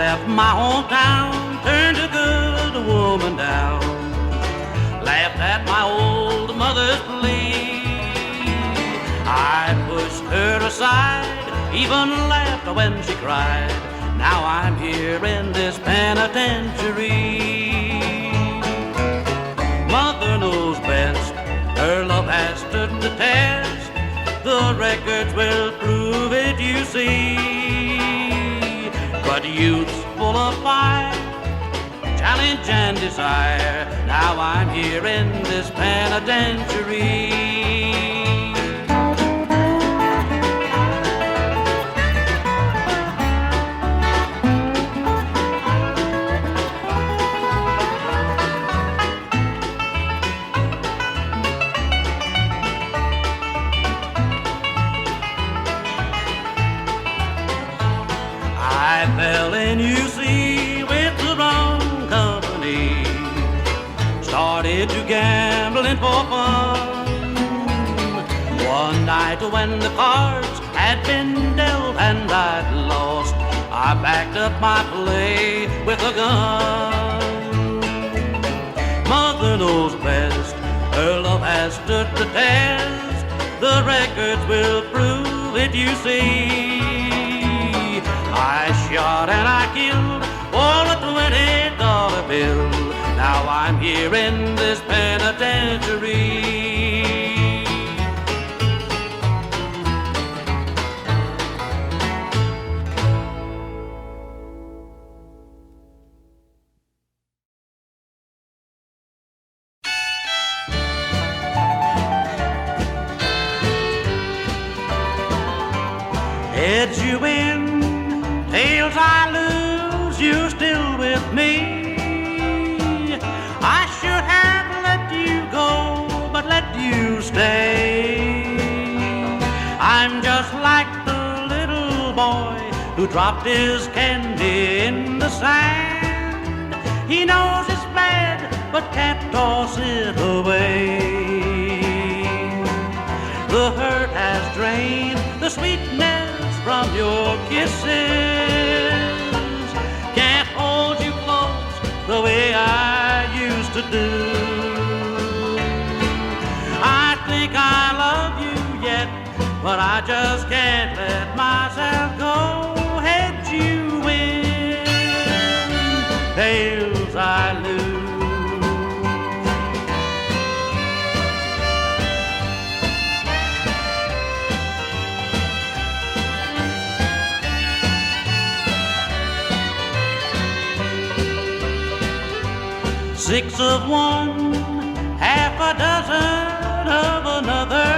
left my hometown, turned a good woman down, laughed at my old mother's plea. I pushed her aside, even laughed when she cried. Now I'm here in this penitentiary. Mother knows best, her love has stood the test. The records will prove it, you see. But youth's full of fire, challenge and desire. Now I'm here in this penitentiary. I fell in, you see, with the wrong company. Started to gambling for fun. One night when the cards had been dealt and I'd lost, I backed up my play with a gun. Mother knows best, her love has stood the test. The records will prove it, you see. I shot and I killed for a $20 bill. Now I'm here in this penitentiary. Heads you win, tails I lose, you're still with me. I should have let you go, but let you stay. I'm just like the little boy who dropped his candy in the sand. He knows it's bad, but can't toss it away. The hurt has drained the sweetness from your kisses. Can't hold you close the way I used to do. I think I love you yet, but I just can't let myself go. Heads you win, tails I lose. 6 of one, half a dozen of another.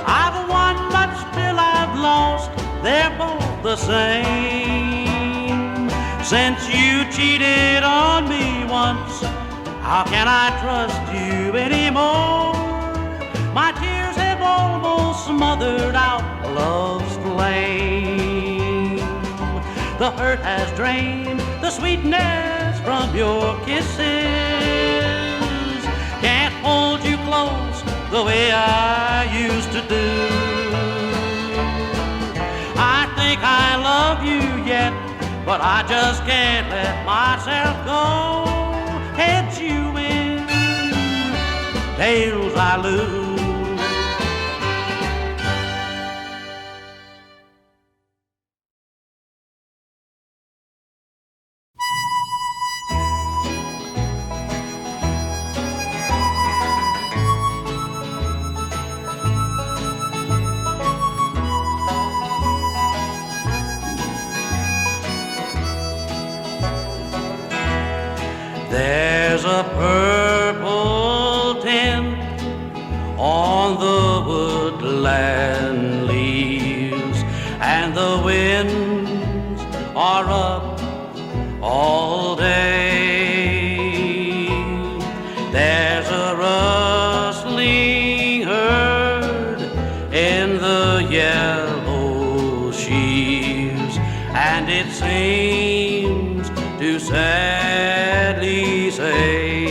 I've won, but still I've lost. They're both the same. Since you cheated on me once, how can I trust you anymore? My tears have almost smothered out love's flame. The hurt has drained the sweetness from your kisses. Can't hold you close the way I used to do. I think I love you yet, but I just can't let myself go. Heads you win, tails I lose. There's a purple tint on the woodland leaves, and the winds are up all day. There's a rustling heard in the yellow sheaves, and it seems to sadly say,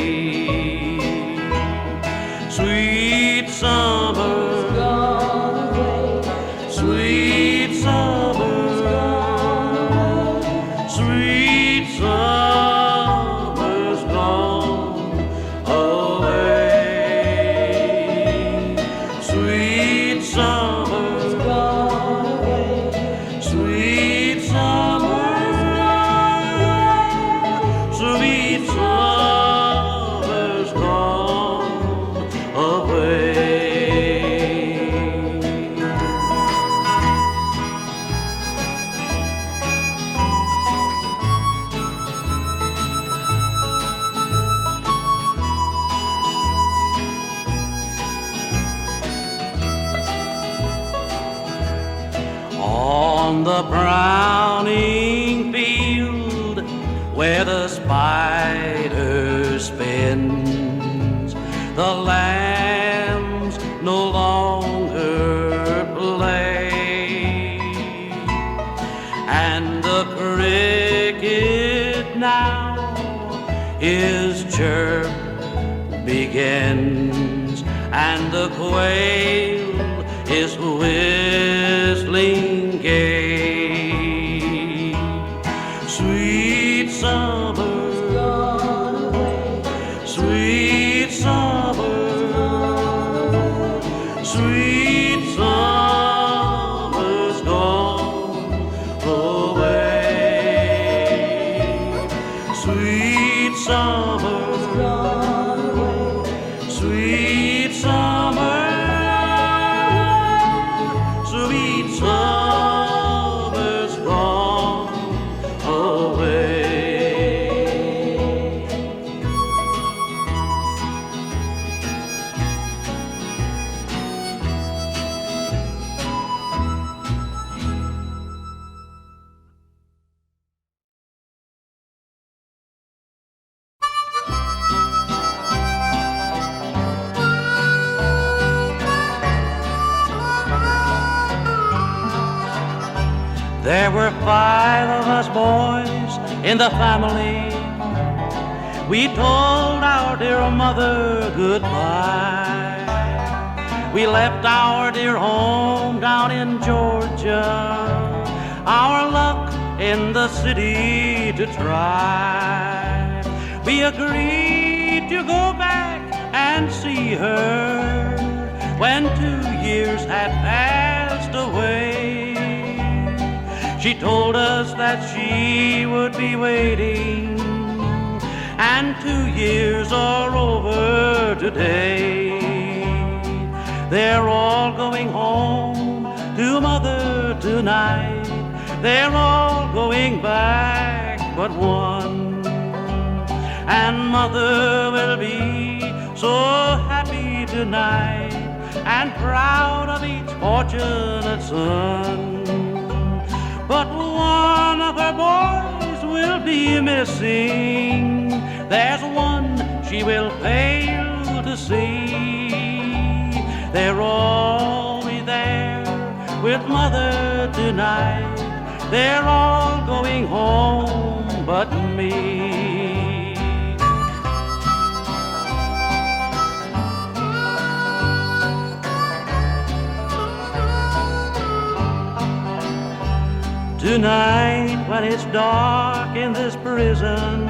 sweet summer's gone away, sweet summer's gone On the browning field where the spider spins, the lambs no longer play, and the cricket now his chirp begins, and the quail is whistling gay. Sweet summer's gone away. Sweet summer, sweet summer's gone away. Sweet summer's gone away. Sweet summer. There were 5 of us boys in the family. We told our dear mother goodbye. We left our dear home down in Georgia, our luck in the city to try. We agreed to go back and see her when 2 years had passed away. She told us that she would be waiting, and 2 years are over today. They're all going home to mother tonight. They're all going back but one, and mother will be so happy tonight and proud of each fortunate son. But one of her boys will be missing. There's one she will fail to see. They'll all be there with mother tonight. They're all going home but me. Tonight, when it's dark in this prison,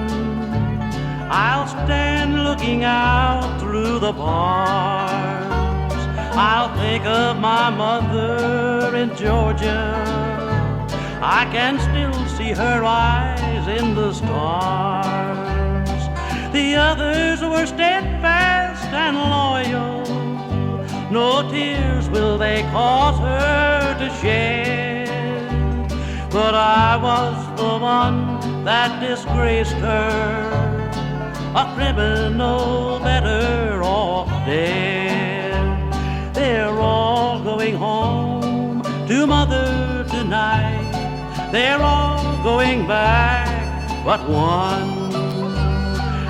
I'll stand looking out through the bars. I'll think of my mother in Georgia. I can still see her eyes in the stars. The others were steadfast and loyal. No tears will they cause her to shed. But I was the one that disgraced her, a criminal better off dead. They're all going home to mother tonight. They're all going back but one,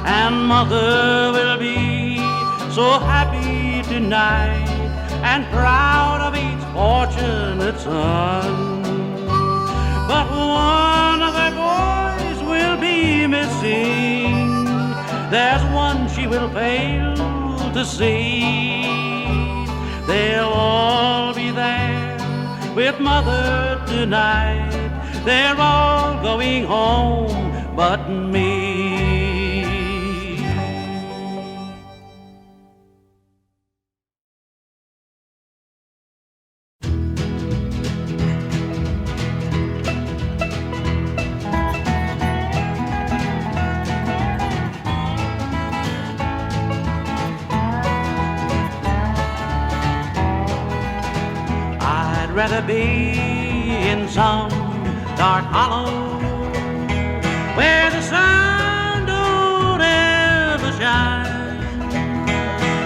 and mother will be so happy tonight and proud of each fortunate son. But one of her boys will be missing. There's one she will fail to see. They'll all be there with mother tonight. They're all going home but me. rather be in some dark hollow where the sun don't ever shine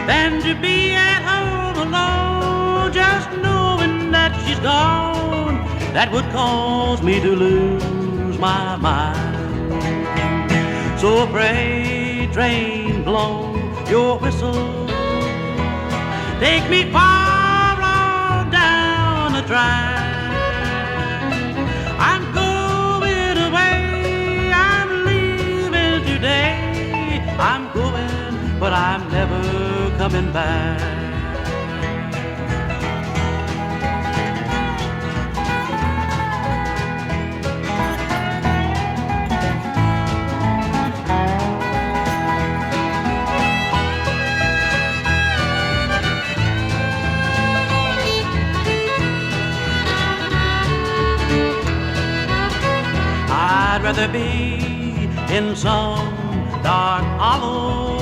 than to be at home alone, just knowing that she's gone. That would cause me to lose my mind. So pray, train, blow your whistle, take me far on down the track. I'm going away, I'm leaving today. I'm going, but I'm never coming back. I'd rather be in some dark hollow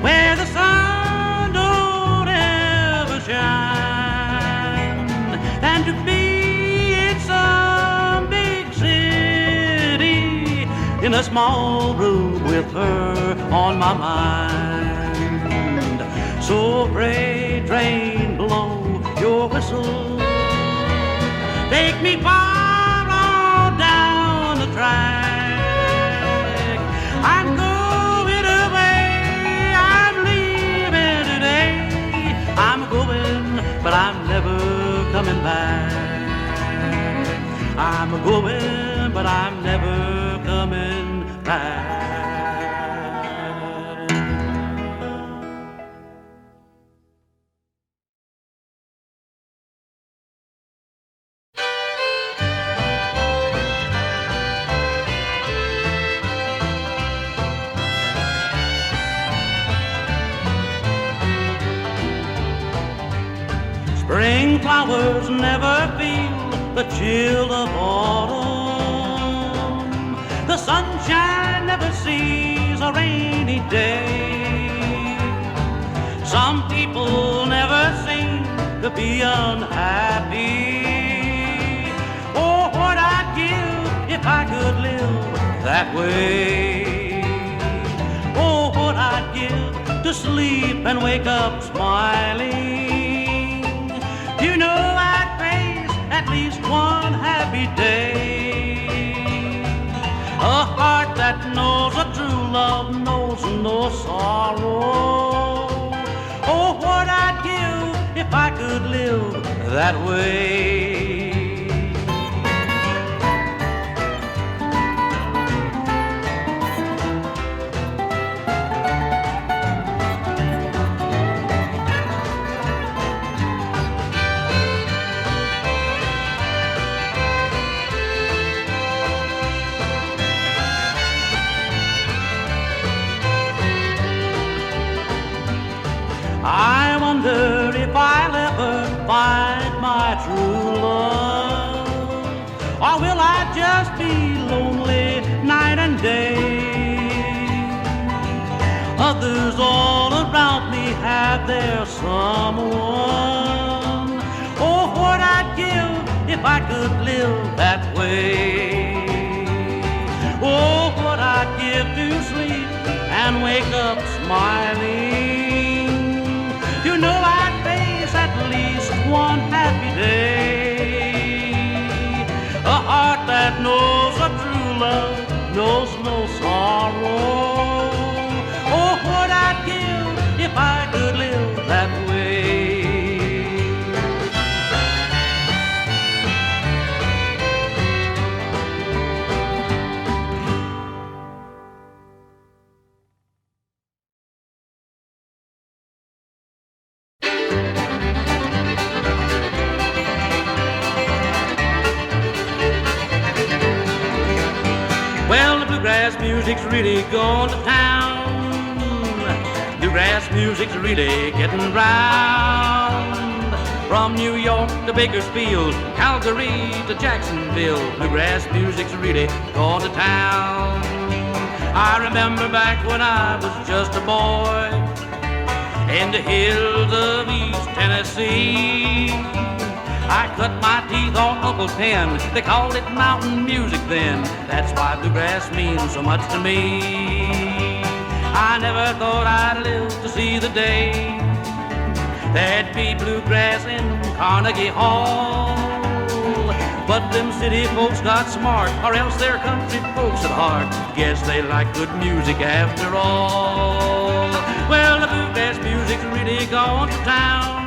where the sun don't ever shine than to be in some big city in a small room with her on my mind. So pray, train, blow your whistle, take me far on down the track. I'm going away, I'm leaving today. I'm going, but I'm never coming back. I'm going, but I'm never coming back. Spring flowers never feel the chill of autumn. The sunshine never sees a rainy day. Some people never seem to be unhappy. Oh, what I'd give if I could live that way. Oh, what I'd give to sleep and wake up smiling. You know I'd face at least one happy day. A heart that knows a true love knows no sorrow. Oh, what I'd give if I could live that way. I wonder if I'll ever find my true love, or will I just be lonely night and day? Others all around me have their someone. Oh, what I'd give if I could live that way. Oh, what I'd give to sleep and wake up smiling. You know I'd face at least one happy day. A heart that knows a true love knows no sorrow. Oh, what I'd give if I could live that way. Well, the bluegrass music's really gone to town. Bluegrass music's really getting round. From New York to Bakersfield, Calgary to Jacksonville, bluegrass music's really gone to town. I remember back when I was just a boy in the hills of East Tennessee. I cut my teeth on Uncle Pen. They called it mountain music then. That's why bluegrass means so much to me. I never thought I'd live to see the day there'd be bluegrass in Carnegie Hall. But them city folks got smart, or else they're country folks at heart. Guess they like good music after all. Well, the bluegrass music's really gone to town.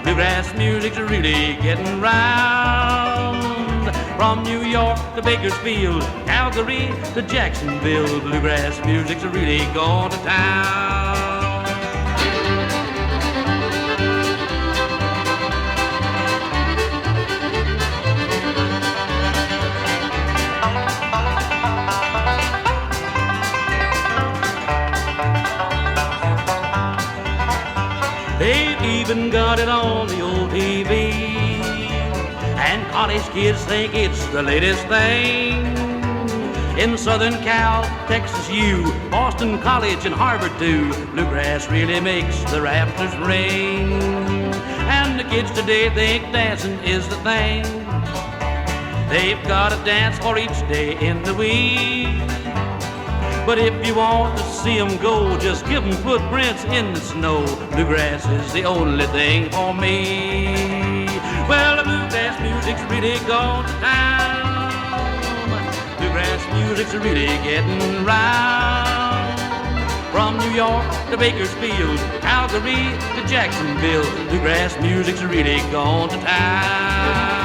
Bluegrass music's really getting round. From New York to Bakersfield, Calgary to Jacksonville, bluegrass music's really gone to town. They've even got it on the old TV, and college kids think it's the latest thing. In Southern Cal, Texas U, Boston College and Harvard too, bluegrass really makes the rafters ring. And the kids today think dancing is the thing. They've got a dance for each day in the week. But if you want to see them go, just give them footprints in the snow. Bluegrass is the only thing for me. Well, the bluegrass music's really gone to town. Bluegrass music's really getting round. From New York to Bakersfield, Calgary to Jacksonville, bluegrass music's really gone to town.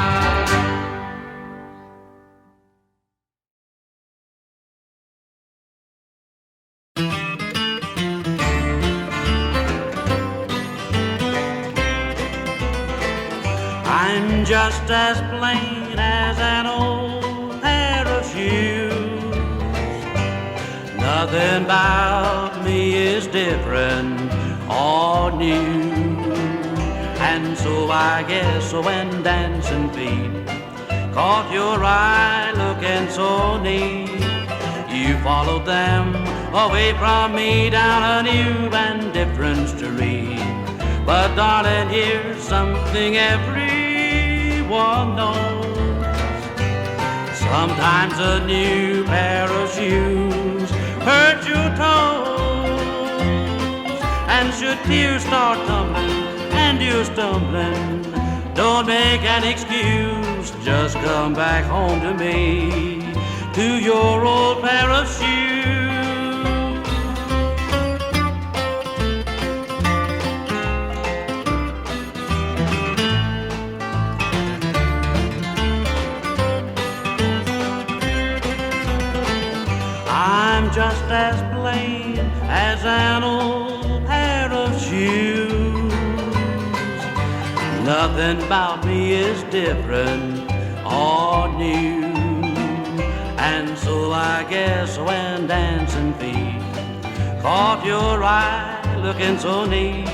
I'm just as plain as an old pair of shoes. Nothing about me is different or new. And so I guess when dancing feet caught your eye looking so neat, you followed them away from me down a new and different street. But darling, here's something everyone knows. Sometimes a new pair of shoes hurt your toes. And should tears start tumbling and you're stumbling, don't make an excuse, just come back home to me, to your old pair of shoes. I'm just as plain as an old pair of shoes. Nothing about me is different or new. And so I guess when dancing feet caught your eye looking so neat,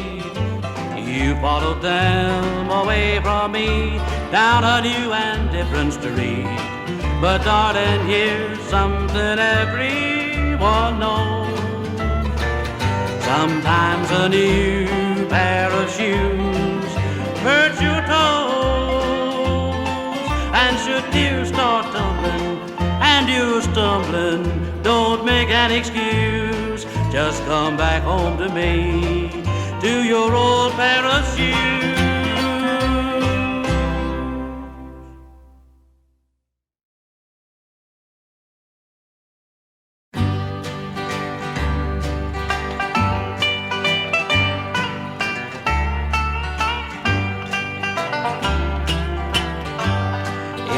you followed them away from me down a new and different street. But darling, here's something everyone knows. Sometimes a new pair of shoes hurts your toes. And should tears start tumbling and you're stumbling, don't make an excuse, just come back home to me, to your old pair of shoes.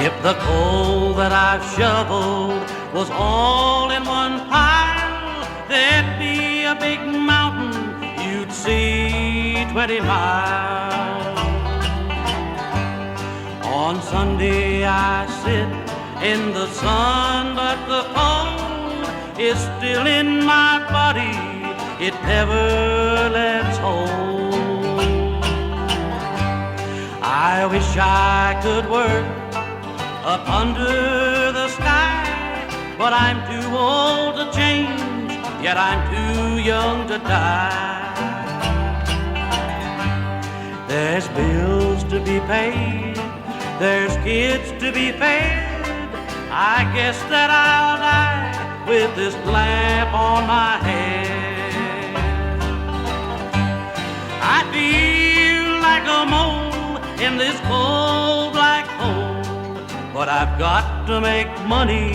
If the coal that I've shoveled was all in one pile, there'd be a big mountain you'd see 20 miles. On Sunday I sit in the sun, but the cold is still in my body, it never lets hold. I wish I could work up under the sky, but I'm too old to change, yet I'm too young to die. There There's bills to be paid, there's kids to be fed. I guess that I'll die with this lamp on my head. I feel like a mole in this cold black hole, but I've got to make money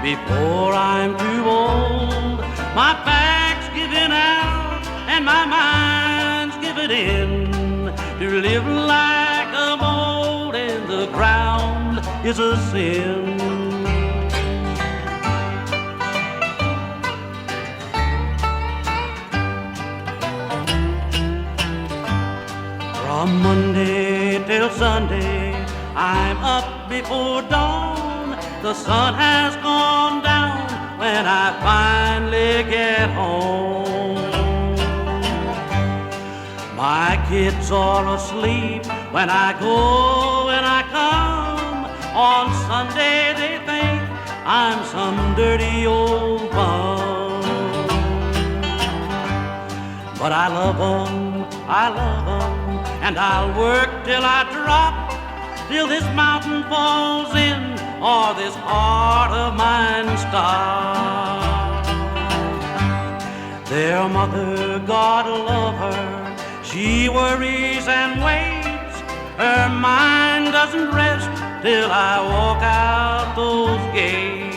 before I'm too old. My back's giving out and my mind's giving in. To live like a mole in the ground is a sin. From Monday till Sunday, I'm up before dawn. The sun has gone down when I finally get home. My kids are asleep when I go and I come. On Sunday they think I'm some dirty old bum. But I love them, and I'll work till I drop, till this mountain falls in or this heart of mine stops. Their mother, God love her, she worries and waits. Her mind doesn't rest till I walk out those gates.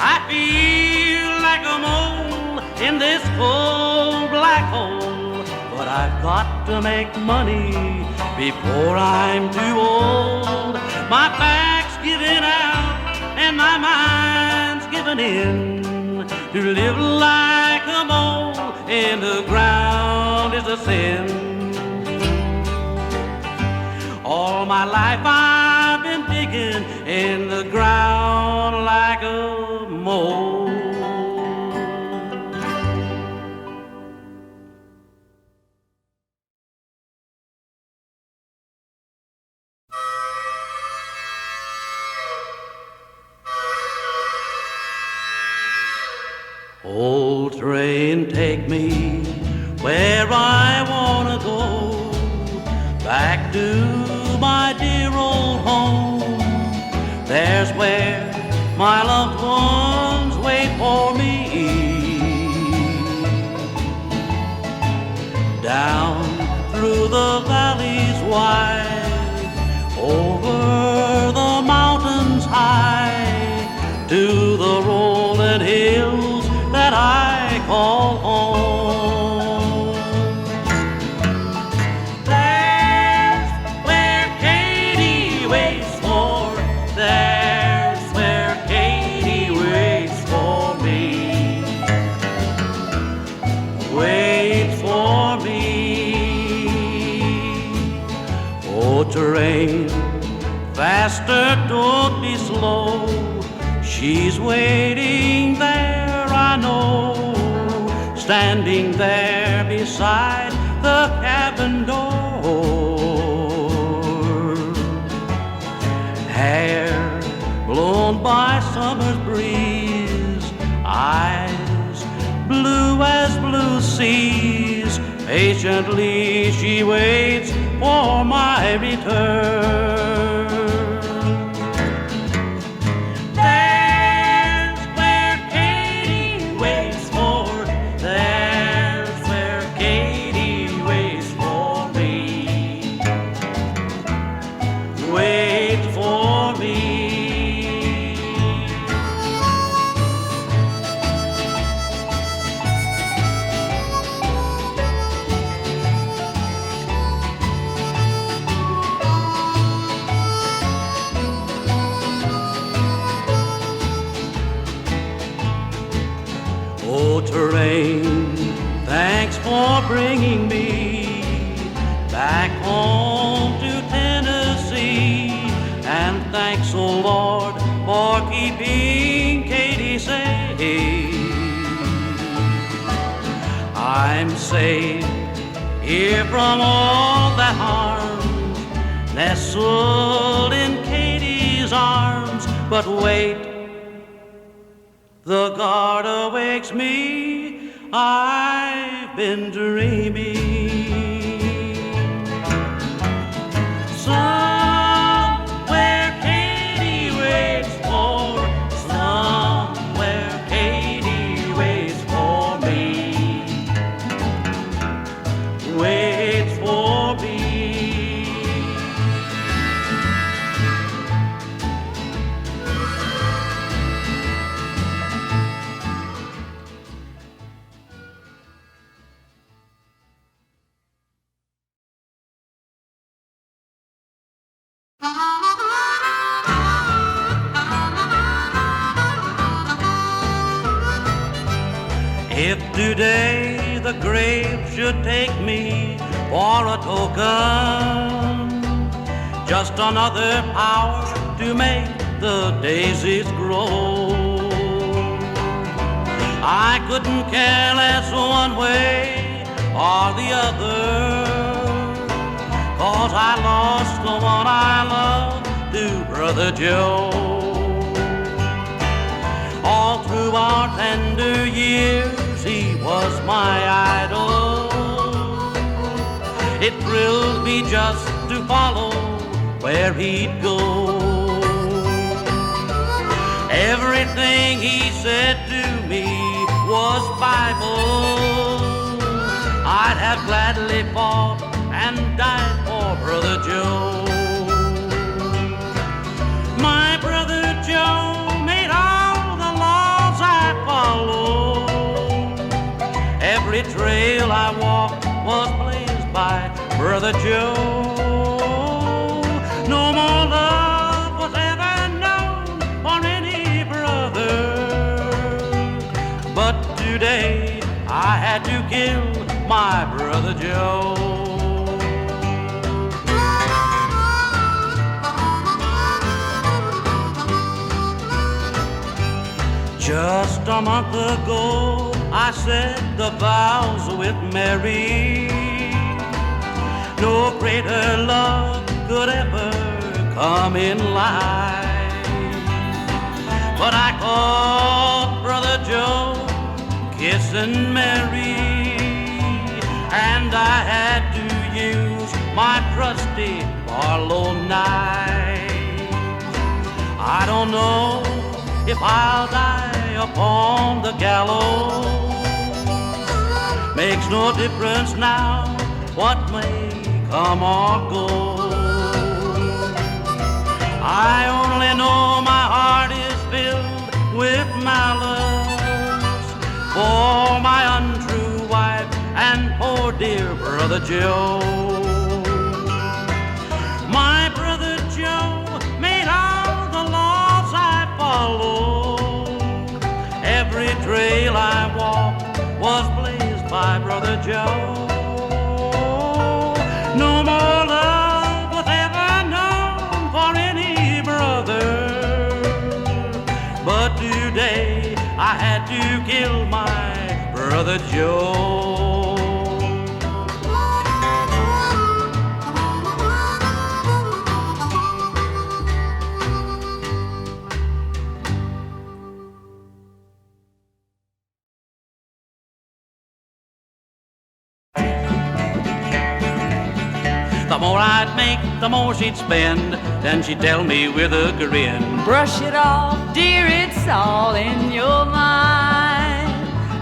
I feel like a mole in this cold black hole, but I've got to make money before I'm too old. My back's giving out and my mind's giving in. To live like a mole in the ground is a sin. All my life I've been digging in the ground like a mole. Old train, take me where I wanna go, back to my dear old home. There's where my loved ones wait for me. Down through the valleys wide, over the mountains high, to the rolling hills that I call home. There's where Katie waits for, there's where Katie waits for me. Waits for me. Oh, train, faster, don't be slow. She's waiting there, I know, standing there beside the cabin door. Hair blown by summer's breeze, eyes blue as blue seas. Patiently she waits for my return. Terrain, thanks for bringing me back home to Tennessee, and thanks, oh Lord, for keeping Katie safe. I'm safe here from all that harm, nestled in Katie's arms. But wait, the guard awakes me, I've been dreaming. If today the grave should take me for a token, just another hour to make the daisies grow, I couldn't care less one way or the other, 'cause I lost the one I loved to Brother Joe. All through our tender years he was my idol. It thrilled me just to follow where he'd go. Everything he said to me was Bible. I'd have gladly fought and died for Brother Joe. My Brother Joe made all the laws I followed. Every trail I walked was blazed by Brother Joe. No more love was ever known for any brother, but today I had to kill my Brother Joe. Just a month ago I said the vows with Mary. No greater love could ever come in life, but I caught Brother Joe kissing Mary, and I had to use my trusty Barlow knife. I don't know if I'll die upon the gallows. Makes no difference now what may come or go. I only know my heart is filled with malice for my untrue wife and poor dear Brother Joe. My Brother Joe made all the laws I followed. Every trail I walked was blazed by Brother Joe. No more love was ever known for any brother, but today I had to kill my Brother Joe. The more I'd make, the more she'd spend. Then she'd tell me with a grin, brush it off, dear, it's all in your mind.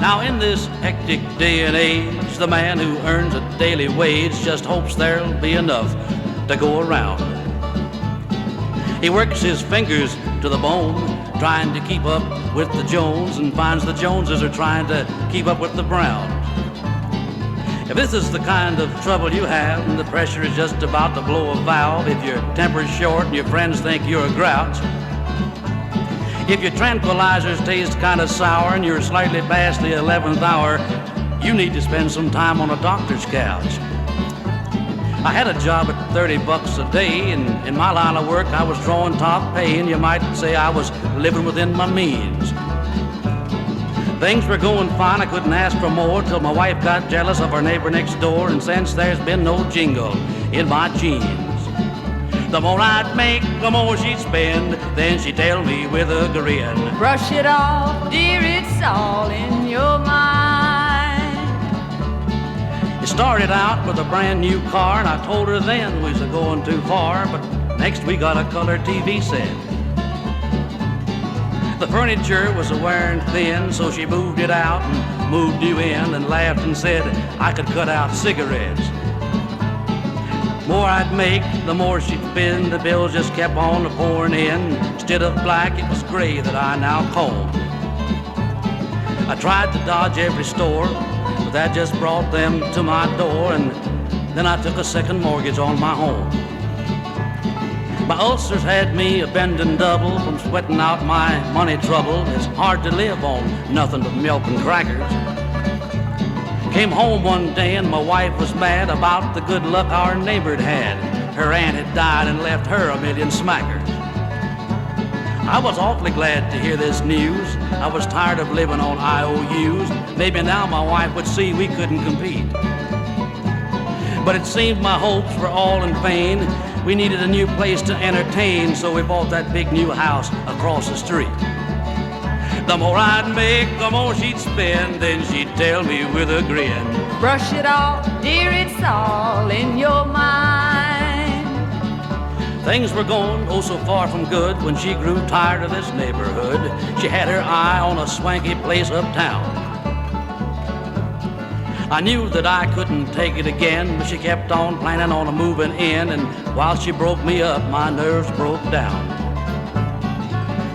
Now in this hectic day and age, the man who earns a daily wage just hopes there'll be enough to go around. He works his fingers to the bone, trying to keep up with the Jones, and finds the Joneses are trying to keep up with the Browns. If this is the kind of trouble you have and the pressure is just about to blow a valve, if your temper's short and your friends think you're a grouch, if your tranquilizers taste kind of sour and you're slightly past the 11th hour, you need to spend some time on a doctor's couch. I had a job at $30 a day, and in my line of work I was drawing top pay, and you might say I was living within my means. Things were going fine, I couldn't ask for more, till my wife got jealous of our neighbor next door, and since there's been no jingle in my jeans. The more I'd make, the more she'd spend, then she'd tell me with a grin, brush it off, dear, it's all in your mind. It started out with a brand new car, and I told her then we was going too far, but next we got a color TV set. The furniture was wearing thin, so she moved it out and moved you in, and laughed and said I could cut out cigarettes. More I'd make, the more she'd spend, the bills just kept on pouring in. Instead of black, it was gray that I now comb. I tried to dodge every store, but that just brought them to my door, and then I took a second mortgage on my home. My ulcers had me a bending double from sweating out my money trouble. It's hard to live on nothing but milk and crackers. Came home one day and my wife was mad about the good luck our neighbor'd had. Her aunt had died and left her $1 million smackers. I was awfully glad to hear this news. I was tired of living on IOUs. Maybe now my wife would see we couldn't compete. But it seemed my hopes were all in vain. We needed a new place to entertain, so we bought that big new house across the street. The more I'd make, the more she'd spend, then she'd tell me with a grin, brush it off, dear, it's all in your mind. Things were going oh so far from good when she grew tired of this neighborhood. She had her eye on a swanky place uptown. I knew that I couldn't take it again, but she kept on planning on moving in, and while she broke me up, my nerves broke down.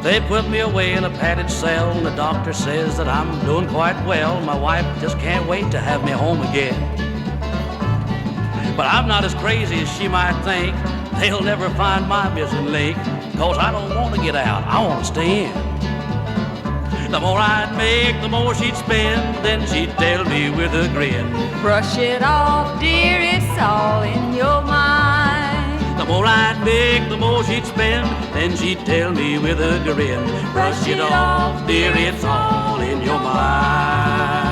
They put me away in a padded cell, and the doctor says that I'm doing quite well. My wife just can't wait to have me home again. But I'm not as crazy as she might think. They'll never find my missing link, 'cause I don't want to get out, I want to stay in. The more I'd make, the more she'd spend, then she'd tell me with a grin, brush it off, dear, it's all in your mind. The more I'd make, the more she'd spend, then she'd tell me with a grin, brush it off, dear, it's all in your mind.